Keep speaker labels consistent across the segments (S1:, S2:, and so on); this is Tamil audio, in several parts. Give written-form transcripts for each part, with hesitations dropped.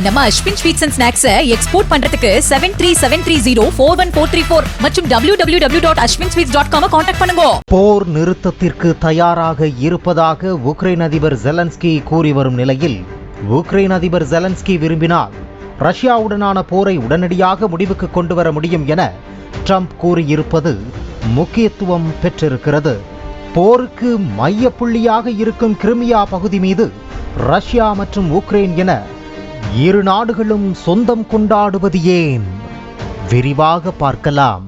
S1: நம்ம Ashwin sweets and snacks export பண்றதுக்கு 7373041434 மற்றும் www.ashwinsweets.com கான்டாக்ட் பண்ணுங்க.
S2: போர் நிறுத்தத்திற்கு தயாராக இருப்பதாக உக்ரைன் அதிபர் ஜெலன்ஸ்கி கூறி வரும் நிலையில் உக்ரைன் அதிபர் ஜெலன்ஸ்கி விரும்பினால் ரஷ்யாவுடனான போரை உடனடியாக முடிவுக்கு கொண்டு வர முடியும் என ட்ரம்ப் கூறியிருப்பது முக்கியத்துவம் பெற்றிருக்கிறது. போருக்கு மையப்புள்ளியாக இருக்கும் கிரிமியா பகுதி மீது ரஷ்யா மற்றும் உக்ரைன் என இரு நாடுகளும் சொந்தம் கொண்டாடுவது ஏன்? விரிவாக பார்க்கலாம்.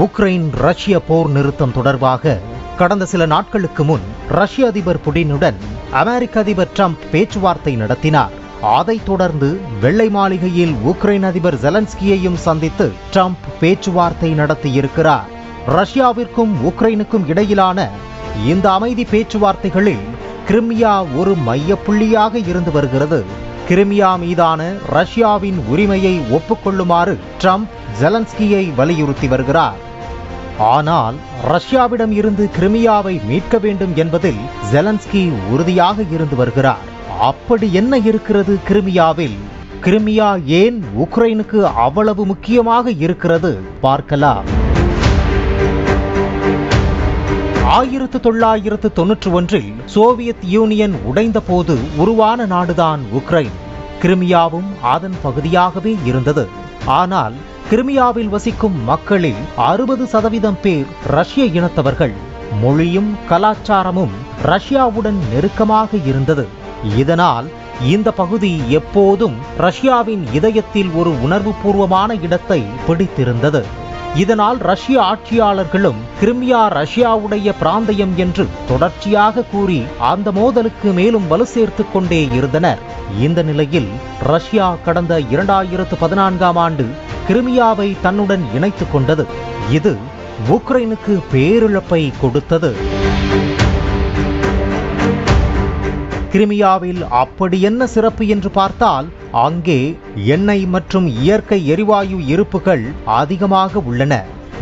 S2: உக்ரைன் ரஷ்ய போர் நிறுத்தம் தொடர்பாக கடந்த சில நாட்களுக்கு முன் ரஷ்ய அதிபர் புடினுடன் அமெரிக்க அதிபர் ட்ரம்ப் பேச்சுவார்த்தை நடத்தினார். அதைத் தொடர்ந்து வெள்ளை மாளிகையில் உக்ரைன் அதிபர் ஜெலன்ஸ்கியையும் சந்தித்து ட்ரம்ப் பேச்சுவார்த்தை நடத்தியிருக்கிறார். ரஷ்யாவிற்கும் உக்ரைனுக்கும் இடையிலான இந்த அமைதி பேச்சுவார்த்தைகளில் கிரிமியா ஒரு மையப்புள்ளியாக இருந்து வருகிறது. கிரிமியா மீதான ரஷ்யாவின் உரிமையை ஒப்புக்கொள்ளுமாறு ட்ரம்ப் ஜெலன்ஸ்கியை வலியுறுத்தி வருகிறார். ஆனால் ரஷ்யாவிடம் இருந்து கிரிமியாவை மீட்க வேண்டும் என்பதில் ஜெலன்ஸ்கி உறுதியாக இருந்து வருகிறார். அப்படி என்ன இருக்கிறது கிரிமியாவில்? கிரிமியா ஏன் உக்ரைனுக்கு அவ்வளவு முக்கியமாக இருக்கிறது? பார்க்கலாம். 1991 சோவியத் யூனியன் உடைந்த போது உருவான நாடுதான் உக்ரைன். கிரிமியாவும் அதன் பகுதியாகவே இருந்தது. ஆனால் கிரிமியாவில் வசிக்கும் மக்களில் 60% பேர் ரஷ்ய இனத்தவர்கள். மொழியும் கலாச்சாரமும் ரஷ்யாவுடன் நெருக்கமாக இருந்தது. இதனால் இந்த பகுதி எப்போதும் ரஷ்யாவின் இதயத்தில் ஒரு உணர்வுபூர்வமான இடத்தை பிடித்திருந்தது. இதனால் ரஷ்ய ஆட்சியாளர்களும் கிரிமியா ரஷ்யாவுடைய பிராந்தியம் என்று தொடர்ச்சியாக கூறி அந்த மோதலுக்கு மேலும் வலு சேர்த்து கொண்டே இருந்தனர். இந்த நிலையில் ரஷ்யா கடந்த 2014ஆம் ஆண்டு கிரிமியாவை தன்னுடன் இணைத்துக் கொண்டது. இது உக்ரைனுக்கு பேரிழப்பை கொடுத்தது. கிரிமியாவில் அப்படி என்ன சிறப்பு என்று பார்த்தால் அங்கே எண்ணெய் மற்றும் இயற்கை எரிவாயு இருப்புகள் அதிகமாக உள்ளன.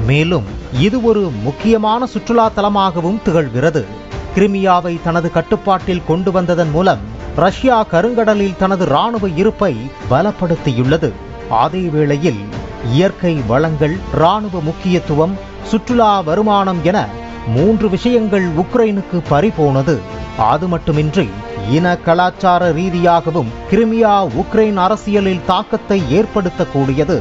S2: மேலும் இது ஒரு முக்கியமான சுற்றுலா தலமாகவும் திகழ்கிறது. கிரிமியாவை தனது கட்டுப்பாட்டில் கொண்டு வந்ததன் மூலம் ரஷ்யா கருங்கடலில் தனது இராணுவ இருப்பை பலப்படுத்தியுள்ளது. அதே வேளையில் இயற்கை வளங்கள், இராணுவ முக்கியத்துவம், சுற்றுலா வருமானம் என 3 விஷயங்கள் உக்ரைனுக்கு பறிபோனது. அது மட்டுமின்றி இன கலாச்சார ரீதியாகவும் கிரிமியா உக்ரைன் அரசியலில் தாக்கத்தை ஏற்படுத்தக்கூடியது.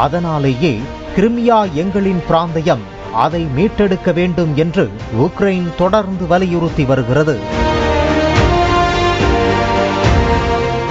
S2: அதனாலேயே கிரிமியா எங்களின் பிராந்தியம், அதை மீட்டெடுக்க வேண்டும் என்று உக்ரைன் தொடர்ந்து வலியுறுத்தி வருகிறது.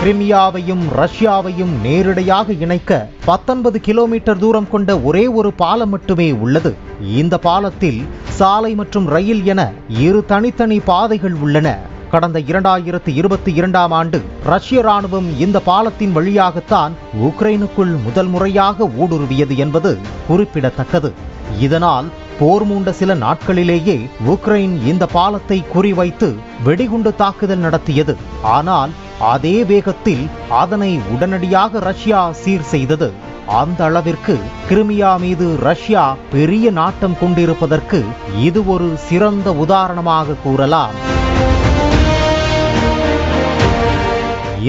S2: கிரிமியாவையும் ரஷ்யாவையும் நேரடியாக இணைக்க 19 கிலோமீட்டர் தூரம் கொண்ட ஒரே ஒரு பாலம் மட்டுமே உள்ளது. இந்த பாலத்தில் சாலை மற்றும் ரயில் என 2 தனித்தனி பாதைகள் உள்ளன. கடந்த 2022ஆம் ஆண்டு ரஷ்ய ராணுவம் இந்த பாலத்தின் வழியாகத்தான் உக்ரைனுக்குள் முதல் முறையாக ஊடுருவியது என்பது குறிப்பிடத்தக்கது. இதனால் போர் மூண்ட சில நாட்களிலேயே உக்ரைன் இந்த பாலத்தை குறிவைத்து வெடிகுண்டு தாக்குதல் நடத்தியது. ஆனால் அதே வேகத்தில் அதனை உடனடியாக ரஷ்யா சீர் செய்தது. அந்த அளவிற்கு கிரிமியா மீது ரஷ்யா பெரிய நாட்டம் கொண்டிருப்பதற்கு இது ஒரு சிறந்த உதாரணமாக கூறலாம்.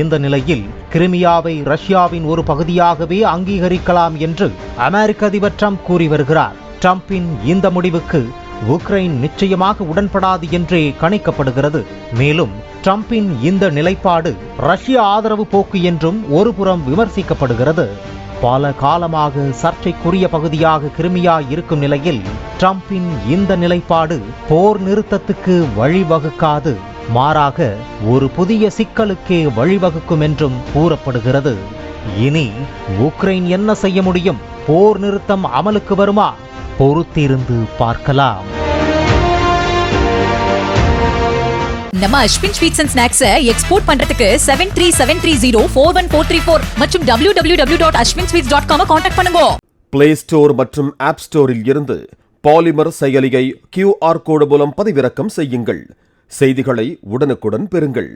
S2: இந்த நிலையில் கிரிமியாவை ரஷ்யாவின் ஒரு பகுதியாகவே அங்கீகரிக்கலாம் என்று அமெரிக்க அதிபர் ட்ரம்ப் கூறி வருகிறார். ட்ரம்பின் இந்த முடிவுக்கு உக்ரைன் நிச்சயமாக உடன்படாது என்றே கணிக்கப்படுகிறது. மேலும் ட்ரம்பின் இந்த நிலைப்பாடு ரஷ்ய ஆதரவு போக்கு என்றும் ஒருபுறம் விமர்சிக்கப்படுகிறது. பல காலமாக சர்ச்சைக்குரிய பகுதியாக கிரிமியா இருக்கும் நிலையில் ட்ரம்பின் இந்த நிலைப்பாடு போர் நிறுத்தத்துக்கு வழிவகுக்காது, மாறாக ஒரு புதிய சிக்கலுக்கே வழிவகுக்கும் என்றும் கூறப்படுகிறது. இனி உக்ரைன் என்ன செய்ய முடியும்? போர் நிறுத்தம் அமலுக்கு வருமா? பொறுத்திருந்து பார்க்கலாம்.
S1: நம்ம Ashwin sweets and snacks export பண்றதுக்கு 7373041434 மற்றும் www.ashwinsweets.com கான்டாக்ட் பண்ணுங்க.
S3: பிளே ஸ்டோர் மற்றும் ஆப் ஸ்டோரில் இருந்து பாலிமர் செயலியை QR கோடு மூலம் பதிவிறக்கம் செய்யுங்கள். செய்திகளை உடனுக்குடன் பெறுங்கள்.